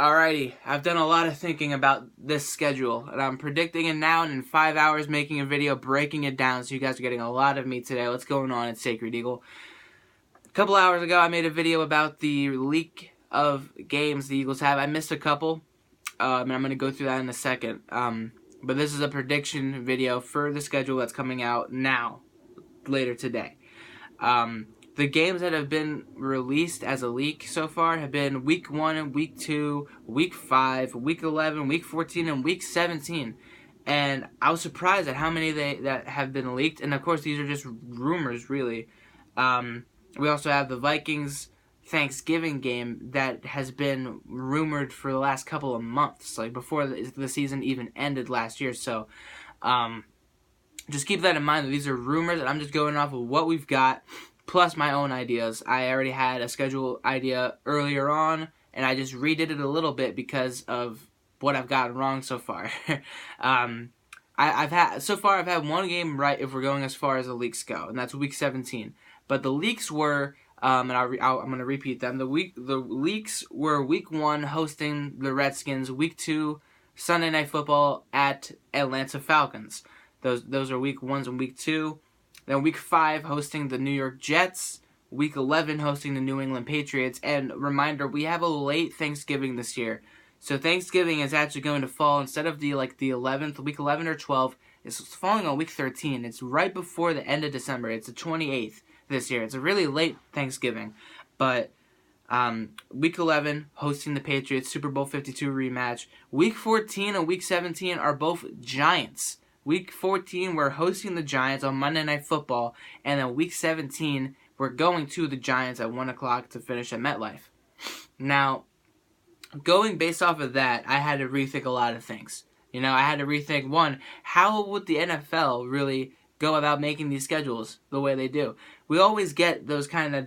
Alrighty, I've done a lot of thinking about this schedule, and I'm predicting it now, and in 5 hours making a video breaking it down, so you guys are getting a lot of me today. What's going on at Sacred Eagle? A couple hours ago, I made a video about the leak of games the Eagles have. I missed a couple, and I'm going to go through that in a second. But this is a prediction video for the schedule that's coming out now, later today. The games that have been released as a leak so far have been Week 1 and Week 2, Week 5, Week 11, Week 14, and Week 17. And I was surprised at how many that have been leaked. And, of course, these are just rumors, really. We also have the Vikings Thanksgiving game that has been rumored for the last couple of months, like before the season even ended last year. So just keep that in mind, that these are rumors, and I'm just going off of what we've got, plus my own ideas. I already had a schedule idea earlier on, and I just redid it a little bit because of what I've gotten wrong so far. I've had one game right if we're going as far as the leaks go, and that's Week 17. But the leaks were, and I'm going to repeat them. The leaks were Week 1 hosting the Redskins, Week 2 Sunday Night Football at Atlanta Falcons. Those are Week 1s and Week 2. Then Week 5 hosting the New York Jets, Week 11 hosting the New England Patriots. And reminder, we have a late Thanksgiving this year. So Thanksgiving is actually going to fall, instead of the 11th, Week 11 or 12, it's falling on Week 13. It's right before the end of December. It's the 28th this year. It's a really late Thanksgiving. But Week 11 hosting the Patriots, Super Bowl 52 rematch. Week 14 and Week 17 are both Giants. Week 14, we're hosting the Giants on Monday Night Football, and then Week 17, we're going to the Giants at 1 o'clock to finish at MetLife. Now, going based off of that, I had to rethink a lot of things. I had to rethink, one, how would the NFL really go about making these schedules the way they do? We always get those kind of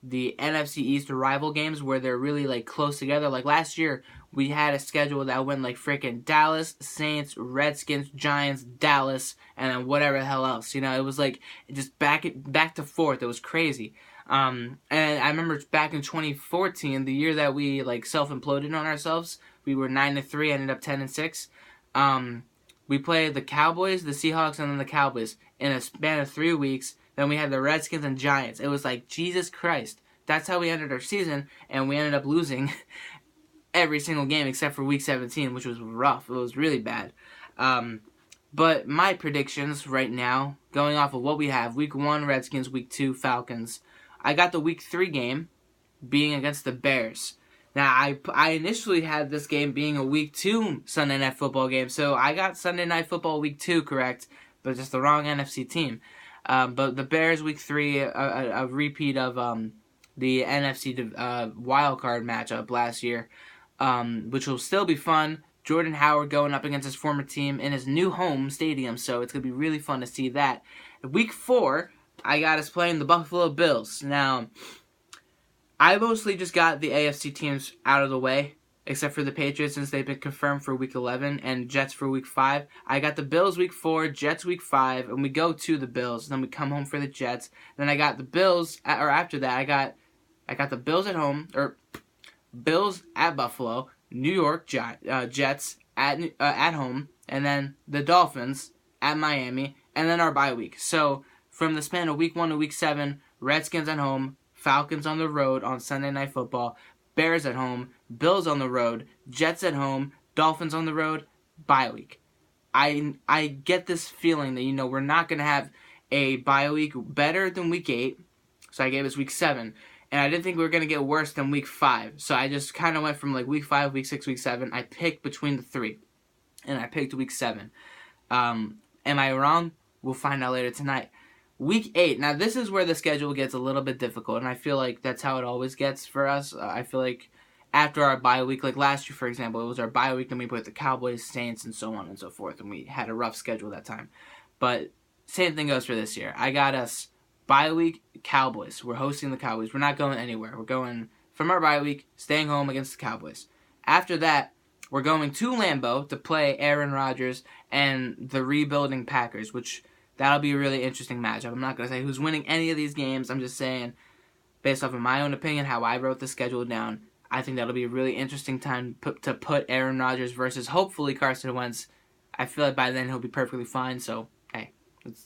the NFC East rival games where they're really close together. Like last year, we had a schedule that went freaking Dallas, Saints, Redskins, Giants, Dallas, and then whatever the hell else. It was just back to forth. It was crazy. And I remember back in 2014, the year that we self-imploded on ourselves, we were 9-3, ended up 10-6. We played the Cowboys, the Seahawks, and then the Cowboys in a span of 3 weeks. Then we had the Redskins and Giants. It was Jesus Christ. That's how we ended our season, and we ended up losing every single game except for Week 17, which was rough. It was really bad. But my predictions right now, going off of what we have, Week 1, Redskins, Week 2, Falcons. I got the Week 3 game being against the Bears. Now, I initially had this game being a Week 2 Sunday Night Football game, so I got Sunday Night Football Week 2 correct, but just the wrong NFC team. But the Bears Week 3, a repeat of the NFC wildcard matchup last year, which will still be fun. Jordan Howard going up against his former team in his new home stadium, so it's going to be really fun to see that. Week 4, I got us playing the Buffalo Bills. Now, I mostly just got the AFC teams out of the way, except for the Patriots since they've been confirmed for Week 11, and Jets for Week 5. I got the Bills Week 4, Jets Week 5, and we go to the Bills. Then we come home for the Jets. Then I got the Bills, or after that, I got the Bills at home, or Bills at Buffalo, New York Jets at home, and then the Dolphins at Miami, and then our bye week. So from the span of Week 1 to Week 7, Redskins at home, Falcons on the road on Sunday Night Football, Bears at home, Bills on the road, Jets at home, Dolphins on the road, bye week. I get this feeling that, we're not going to have a bye week better than Week 8, so I gave us Week 7. And I didn't think we were going to get worse than Week 5. So I just kind of went from Week 5, Week 6, Week 7. I picked between the 3. And I picked Week 7. Am I wrong? We'll find out later tonight. Week 8. Now this is where the schedule gets a little bit difficult. And I feel like that's how it always gets for us. I feel like after our bye week, like last year for example, it was our bye week. Then we played the Cowboys, Saints, and so on and so forth. And we had a rough schedule that time. But same thing goes for this year. I got us bye week, Cowboys. We're hosting the Cowboys. We're not going anywhere. We're going from our bye week, staying home against the Cowboys. After that, we're going to Lambeau to play Aaron Rodgers and the rebuilding Packers, which that'll be a really interesting matchup. I'm not going to say who's winning any of these games. I'm just saying, based off of my own opinion, how I wrote the schedule down, I think that'll be a really interesting time to put Aaron Rodgers versus hopefully Carson Wentz. I feel like by then he'll be perfectly fine. So hey,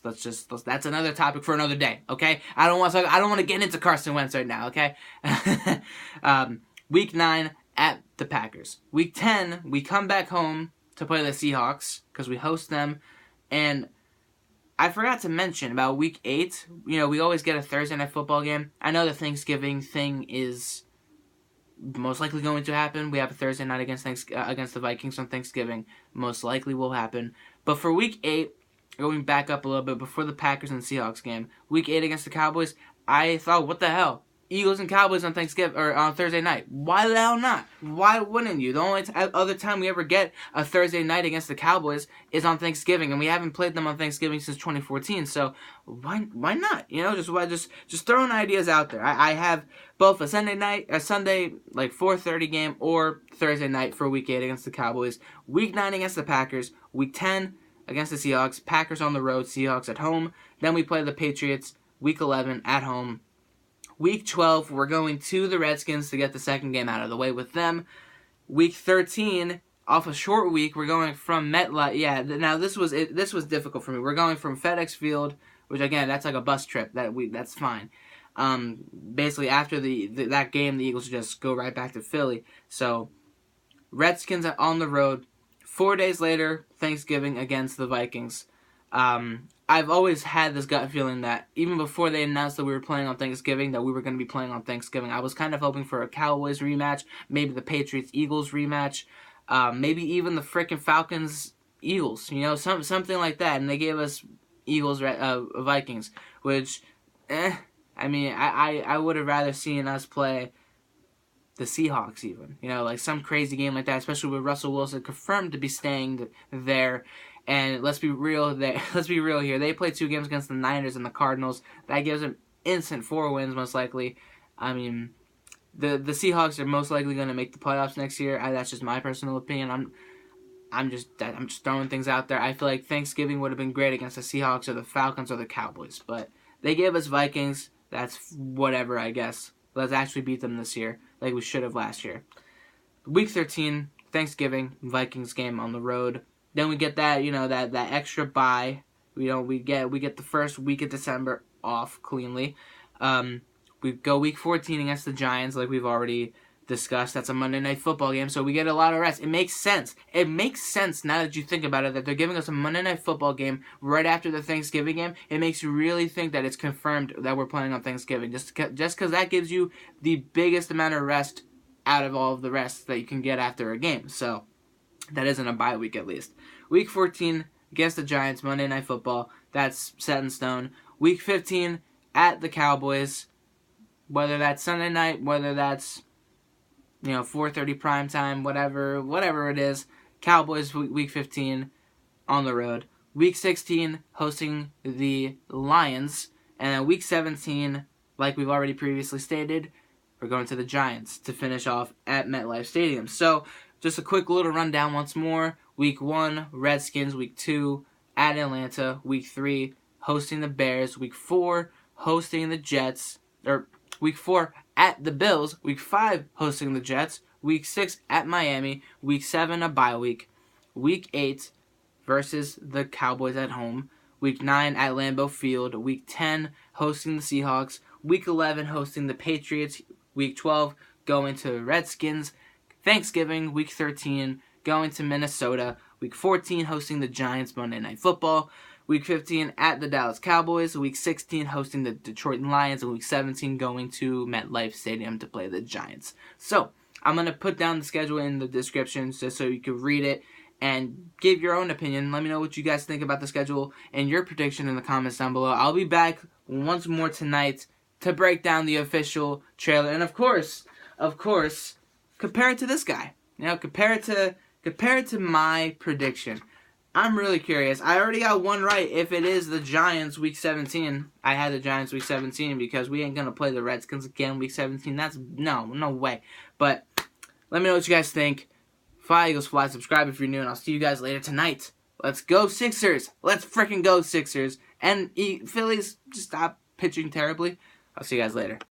that's another topic for another day. Okay, I don't want to get into Carson Wentz right now. Okay, Week 9 at the Packers. Week 10 we come back home to play the Seahawks because we host them, and I forgot to mention about Week 8. We always get a Thursday night football game. I know the Thanksgiving thing is most likely going to happen. We have a Thursday night against the Vikings on Thanksgiving. Most likely will happen. But for Week 8, going back up a little bit before the Packers and Seahawks game, Week 8 against the Cowboys, I thought, what the hell? Eagles and Cowboys on Thanksgiving or on Thursday night. Why the hell not? Why wouldn't you? The only other time we ever get a Thursday night against the Cowboys is on Thanksgiving, and we haven't played them on Thanksgiving since 2014. So why not? Just throwing ideas out there. I have both a Sunday like 4:30 game or Thursday night for Week 8 against the Cowboys. Week 9 against the Packers. Week 10 against the Seahawks. Packers on the road. Seahawks at home. Then we play the Patriots. Week 11 at home. Week 12, we're going to the Redskins to get the second game out of the way with them. Week 13, off a short week, we're going from MetLife. Yeah, now this was difficult for me. We're going from FedEx Field, which again, that's like a bus trip. That's fine. Basically, after that game, the Eagles just go right back to Philly. So, Redskins are on the road. 4 days later, Thanksgiving against the Vikings. I've always had this gut feeling that even before they announced that we were playing on Thanksgiving, that we were going to be playing on Thanksgiving. I was kind of hoping for a Cowboys rematch, maybe the Patriots-Eagles rematch, maybe even the frickin' Falcons-Eagles, something like that. And they gave us Eagles-Vikings, which, I would have rather seen us play the Seahawks even, like some crazy game like that, especially with Russell Wilson confirmed to be staying there. And let's be real here. They played 2 games against the Niners and the Cardinals. That gives them instant 4 wins, most likely. I mean, the Seahawks are most likely going to make the playoffs next year. That's just my personal opinion. I'm just throwing things out there. I feel like Thanksgiving would have been great against the Seahawks or the Falcons or the Cowboys, but they gave us Vikings. That's whatever, I guess. Let's actually beat them this year, like we should have last year. Week 13, Thanksgiving, Vikings game on the road. Then we get that, that extra bye. We get the first week of December off cleanly. We go week 14 against the Giants, like we've already discussed. That's a Monday Night Football game, so we get a lot of rest. It makes sense. It makes sense now that you think about it, that they're giving us a Monday Night Football game right after the Thanksgiving game. It makes you really think that it's confirmed that we're playing on Thanksgiving, just because that gives you the biggest amount of rest out of all of the rest that you can get after a game. So that isn't a bye week, at least. Week 14 against the Giants, Monday Night Football. That's set in stone. Week 15 at the Cowboys. Whether that's Sunday night, whether that's 4:30 prime time, whatever it is. Cowboys week 15 on the road. Week 16 hosting the Lions, and then week 17, like we've already previously stated, we're going to the Giants to finish off at MetLife Stadium. So, just a quick little rundown once more. Week 1, Redskins. Week 2, at Atlanta. Week 3, hosting the Bears. Week 4, hosting the Jets. Week 4, at the Bills. Week 5, hosting the Jets. Week 6, at Miami. Week 7, a bye week. Week 8, versus the Cowboys at home. Week 9, at Lambeau Field. Week 10, hosting the Seahawks. Week 11, hosting the Patriots. Week 12, going to Redskins. Thanksgiving, week 13, going to Minnesota. Week 14, hosting the Giants Monday Night Football. Week 15, at the Dallas Cowboys. Week 16, hosting the Detroit Lions. And week 17, going to MetLife Stadium to play the Giants. So, I'm going to put down the schedule in the description just so you can read it and give your own opinion. Let me know what you guys think about the schedule and your prediction in the comments down below. I'll be back once more tonight to break down the official trailer. And of course, compare it to this guy. Compare it to my prediction. I'm really curious. I already got one right. If it is the Giants week 17, I had the Giants week 17 because we ain't gonna play the Redskins again week 17. That's no way. But let me know what you guys think. Fly Eagles Fly. Subscribe if you're new, and I'll see you guys later tonight. Let's go Sixers. Let's freaking go Sixers. And Phillies, just stop pitching terribly. I'll see you guys later.